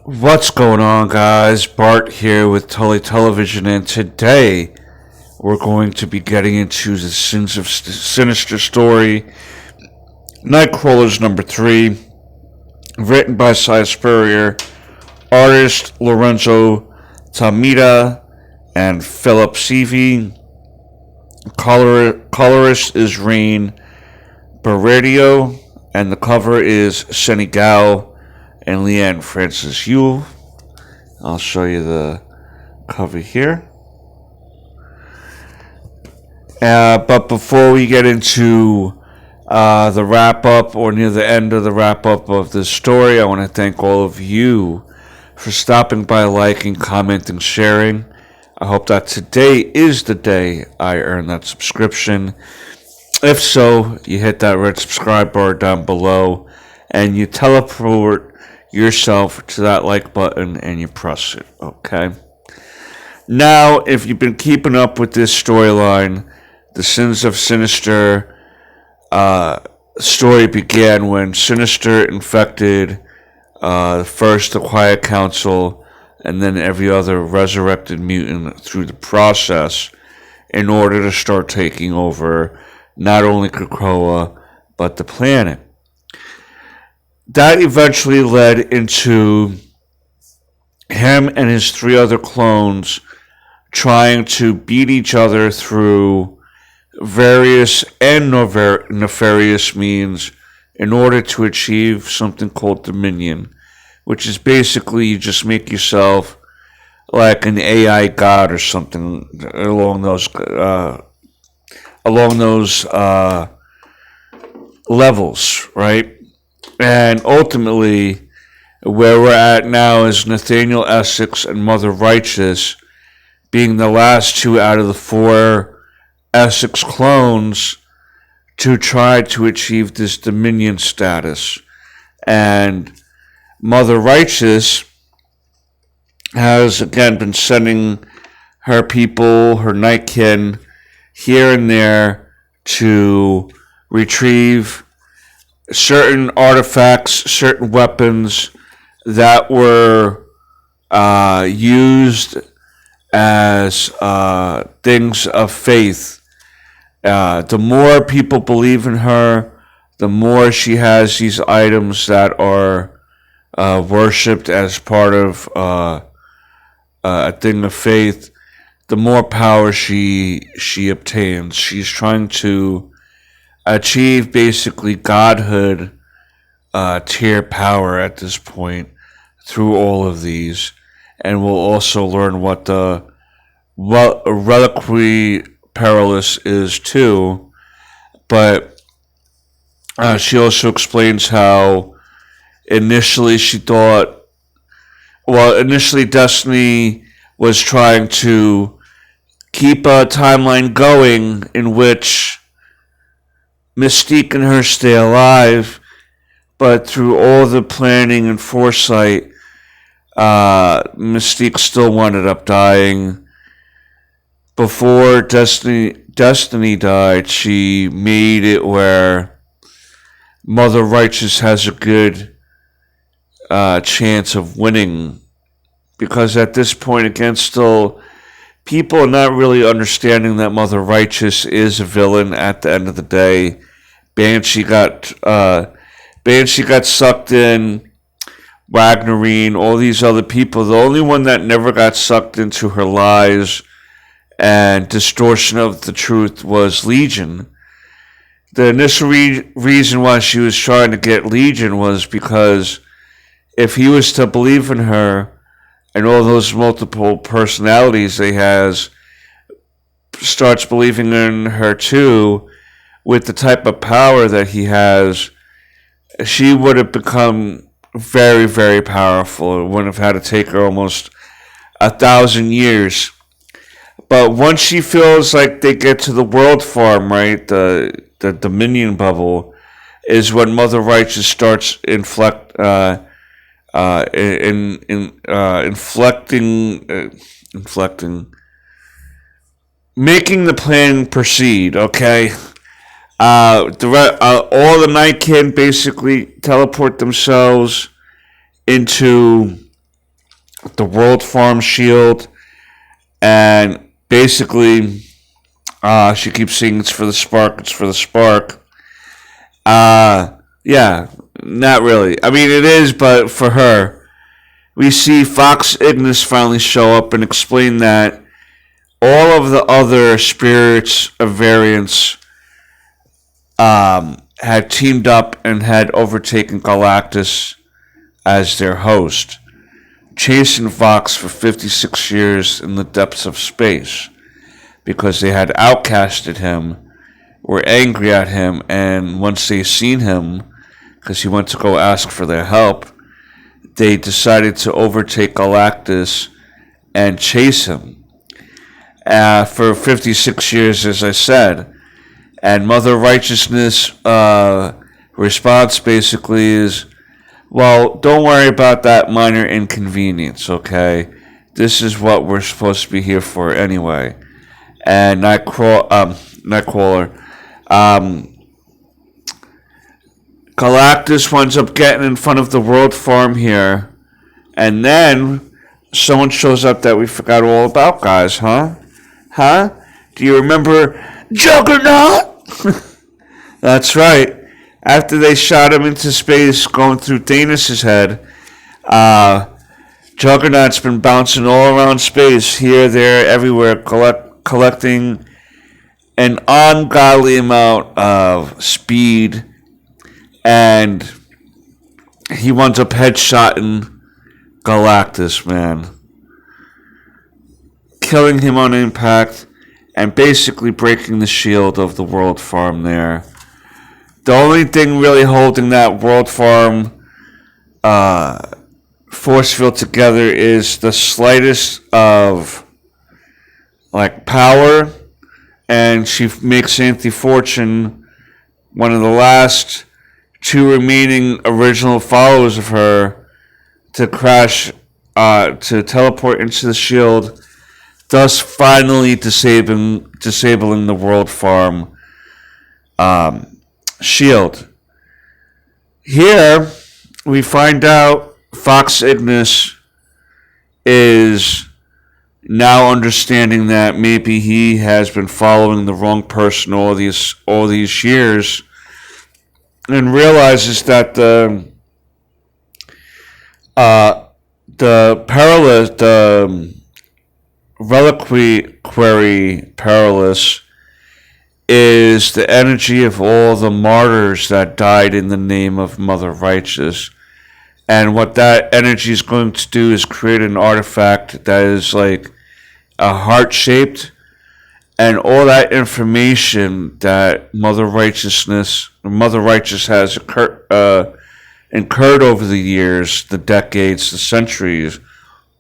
What's going on, guys? Bart here with Tully Television, and today we're going to be getting into the Sinister story, Nightcrawlers number 3, written by Cy Spurrier, artist Lorenzo Tamita and Philip Seavey, colorist is Rain Barredio, and the cover is Senegal and Leanne Francis Yule. I'll show you the cover here. But before we get into the wrap-up or near the end of the wrap-up of this story, I want to thank all of you for stopping by, liking, commenting, sharing. I hope that today is the day I earn that subscription. If so, you hit that red subscribe bar down below and you teleport yourself to that like button and you press it, okay? Now, if you've been keeping up with this storyline, the Sins of Sinister story began when Sinister infected first the Quiet Council and then every other resurrected mutant through the process in order to start taking over not only Krakoa, but the planet. That eventually led into him and his 3 other clones trying to beat each other through various and nefarious means in order to achieve something called Dominion, which is basically you just make yourself like an AI god or something along those levels, right? And ultimately, where we're at now is Nathaniel Essex and Mother Righteous being the last 2 out of the 4 Essex clones to try to achieve this Dominion status. And Mother Righteous has again been sending her people, her nightkin, here and there to retrieve certain artifacts, certain weapons that were used as things of faith. The more people believe in her, the more she has these items that are worshipped as part of a thing of faith, the more power she obtains. She's trying to achieve basically godhood tier power at this point through all of these. And we'll also learn what the Reliquary Perilous is too. But she also explains how initially Destiny was trying to keep a timeline going in which Mystique and her stay alive, but through all the planning and foresight, Mystique still wound up dying. Before Destiny died, she made it where Mother Righteous has a good chance of winning, because at this point, again, still people are not really understanding that Mother Righteous is a villain at the end of the day. Banshee got sucked in, Wagnarine, all these other people. The only one that never got sucked into her lies and distortion of the truth was Legion. The initial reason why she was trying to get Legion was because if he was to believe in her and all those multiple personalities he has, starts believing in her too, with the type of power that he has, she would have become very, very powerful. It wouldn't have had to take her almost 1,000 years. But once she feels like they get to the world farm, right, the Dominion bubble, is when Mother Righteous starts inflecting, making the plan proceed. Okay, all the Nightkin basically teleport themselves into the World Farm shield, and basically she keeps saying it's for the spark, it's for the spark. Yeah, not really. I mean, it is, but for her. We see Fox Ignis finally show up and explain that all of the other spirits of variants had teamed up and had overtaken Galactus as their host, chasing Vox for 56 years in the depths of space because they had outcasted him, were angry at him, and once they seen him, because he went to go ask for their help, they decided to overtake Galactus and chase him for 56 years, as I said. And Mother Righteousness' response basically is, well, don't worry about that minor inconvenience, okay? This is what we're supposed to be here for anyway. And Nightcrawler, Galactus winds up getting in front of the World Farm here, and then someone shows up that we forgot all about, guys, huh? Huh? Do you remember Juggernaut? That's right. After they shot him into space going through Thanos' head, Juggernaut's been bouncing all around space, here, there, everywhere, collecting an ungodly amount of speed, and he winds up headshotting Galactus, man. Killing him on impact and basically breaking the shield of the World Farm there. The only thing really holding that World Farm force field together is the slightest of power, and she makes Anti-Fortune, one of the last two remaining original followers of her, to crash, to teleport into the shield, thus finally disabling the World Farm shield. Here, we find out Fox Ignis is now understanding that maybe he has been following the wrong person all these years, and realizes that the reliquary Perilous is the energy of all the martyrs that died in the name of Mother Righteous. And what that energy is going to do is create an artifact that is like a heart-shaped, and all that information that Mother Righteous has incurred over the years, the decades, the centuries,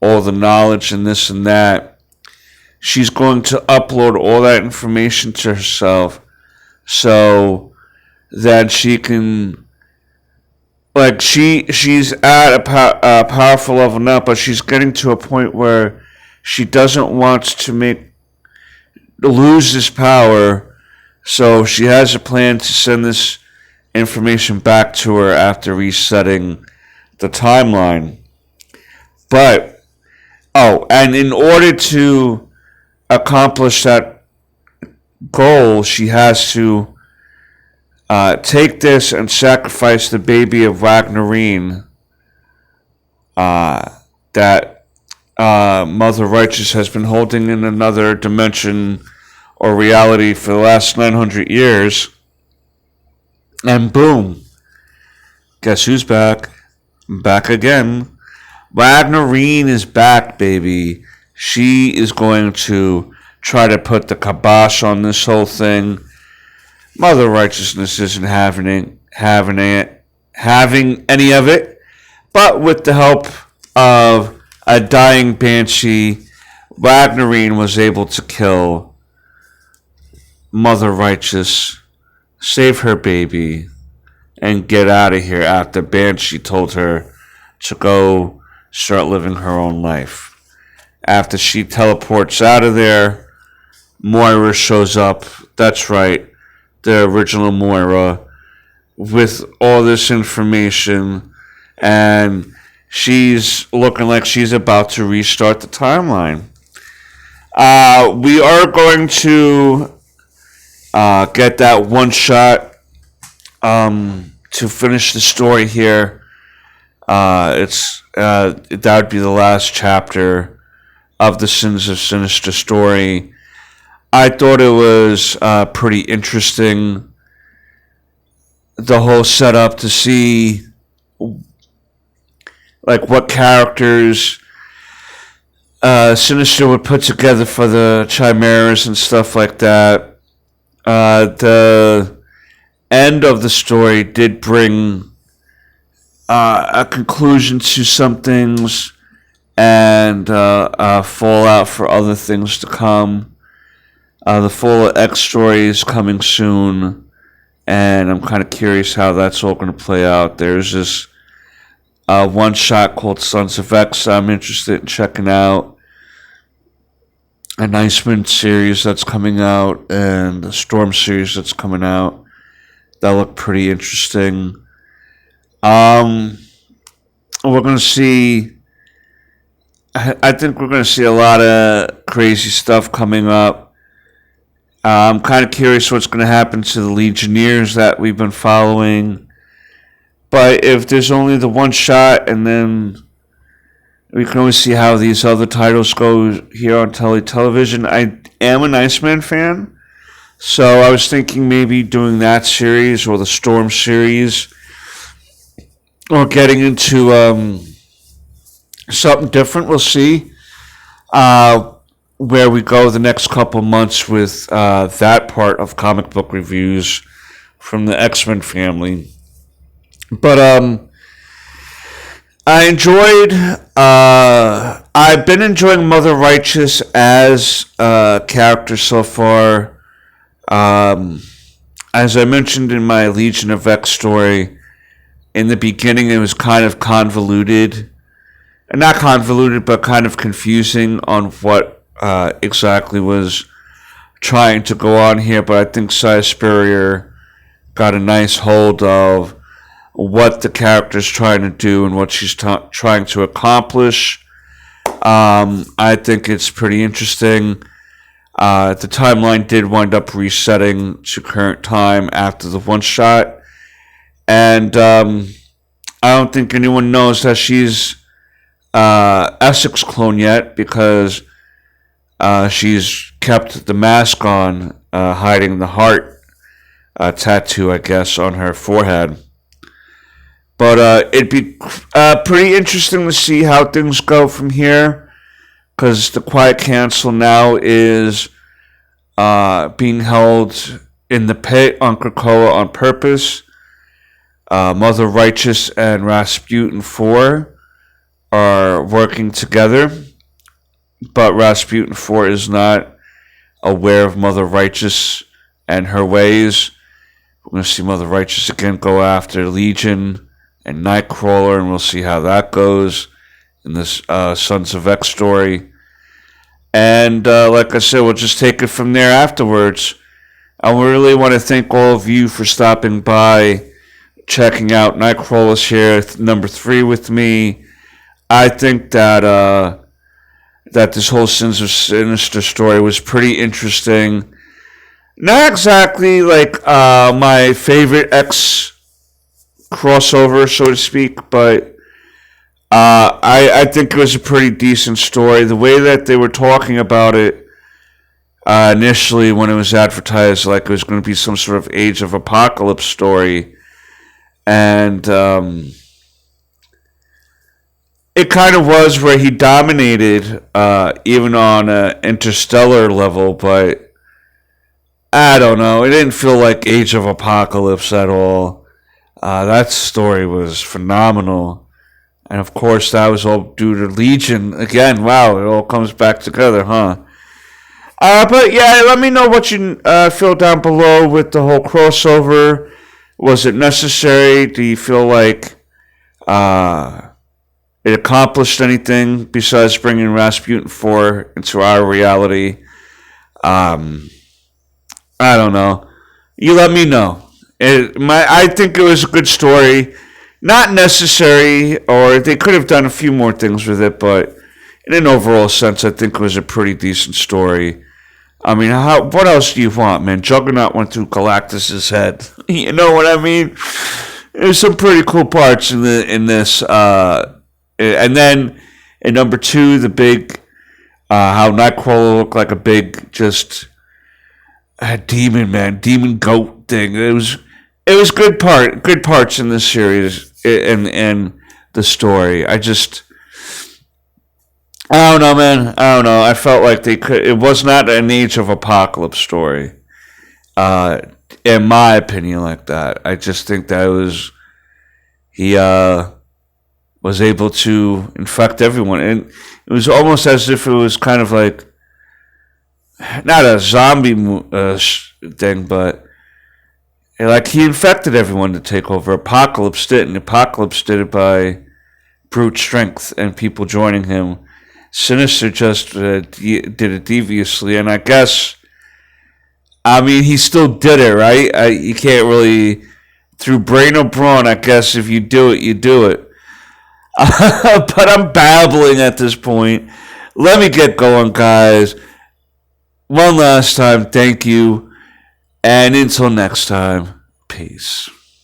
all the knowledge and this and that, she's going to upload all that information to herself so that she can, she's at a powerful level now, but she's getting to a point where she doesn't want to lose this power, so she has a plan to send this information back to her after resetting the timeline. But, and in order to accomplish that goal, she has to take this and sacrifice the baby of Ragnarine that Mother Righteous has been holding in another dimension or reality for the last 900 years. And boom, guess who's back? Back again. Ragnarine is back, baby. She is going to try to put the kibosh on this whole thing. Mother Righteousness isn't having any of it, but with the help of a dying banshee, Ragnarine was able to kill Mother Righteous, save her baby, and get out of here after Banshee told her to go start living her own life. After she teleports out of there, Moira shows up. That's right, the original Moira, with all this information, and she's looking like she's about to restart the timeline. We are going to get that one shot to finish the story here. That would be the last chapter of the Sins of Sinister story. I thought it was pretty interesting, the whole setup, to see like what characters Sinister would put together for the Chimeras and stuff like that. The end of the story did bring a conclusion to some things and fallout for other things to come. The full X story is coming soon, and I'm kind of curious how that's all going to play out. There's this one shot called Sons of X I'm interested in checking out. An Iceman series that's coming out, and the Storm series that's coming out. That look pretty interesting. We're going to see, I think we're going to see a lot of crazy stuff coming up. I'm kind of curious what's going to happen to the Legionnaires that we've been following. But if there's only the one shot, and then we can always see how these other titles go here on television. I am an Iceman fan, so I was thinking maybe doing that series or the Storm series, or getting into something different. We'll see where we go the next couple months with that part of comic book reviews from the X-Men family. But I enjoyed, I've been enjoying Mother Righteous as a character so far. As I mentioned in my Legion of X story, in the beginning it was kind of convoluted. Not convoluted, but kind of confusing on what exactly was trying to go on here. But I think Sia Spurrier got a nice hold of what the character's trying to do and what she's trying to accomplish. I think it's pretty interesting. The timeline did wind up resetting to current time after the one shot. And I don't think anyone knows that she's Essex clone yet, because she's kept the mask on, hiding the heart tattoo, I guess, on her forehead. But it'd be pretty interesting to see how things go from here, because the Quiet Council now is being held in the pit on Krakoa on purpose. Mother Righteous and Rasputin 4 are working together, but Rasputin 4 is not aware of Mother Righteous and her ways. We're going to see Mother Righteous again go after Legion and Nightcrawler, and we'll see how that goes in this Sons of X story. And like I said, we'll just take it from there afterwards. I really want to thank all of you for stopping by, checking out Nightcrawlers here, number 3 with me. I think that that this whole Sins of Sinister story was pretty interesting. Not exactly like my favorite X crossover, so to speak, but I think it was a pretty decent story. The way that they were talking about it initially when it was advertised like it was going to be some sort of Age of Apocalypse story, and it kind of was, where he dominated even on an interstellar level, but I don't know. It didn't feel like Age of Apocalypse at all. That story was phenomenal. And of course, that was all due to Legion. Again, wow, it all comes back together, huh? But yeah, let me know what you feel down below with the whole crossover. Was it necessary? Do you feel like it accomplished anything besides bringing Rasputin 4 into our reality? I don't know. You let me know. I think it was a good story. not necessary, or they could have done a few more things with it, but in an overall sense, I think it was a pretty decent story. I mean, what else do you want, man? Juggernaut went through Galactus's head. You know what I mean? There's some pretty cool parts in this. And then in number 2, the big how Nightcrawler looked like a big just demon goat thing. It was good parts in this series and the story. I don't know, man. I don't know. I felt like it was not an Age of Apocalypse story. In my opinion, like that. I just think that he was able to infect everyone. And it was almost as if it was kind of like, not a zombie thing, but like he infected everyone to take over. Apocalypse didn't. Apocalypse did it by brute strength and people joining him. Sinister just did it deviously, and I guess, I mean, he still did it, right? You can't really, through brain or brawn, I guess if you do it, you do it. But I'm babbling at this point. Let me get going, guys. One last time, thank you. And until next time, peace.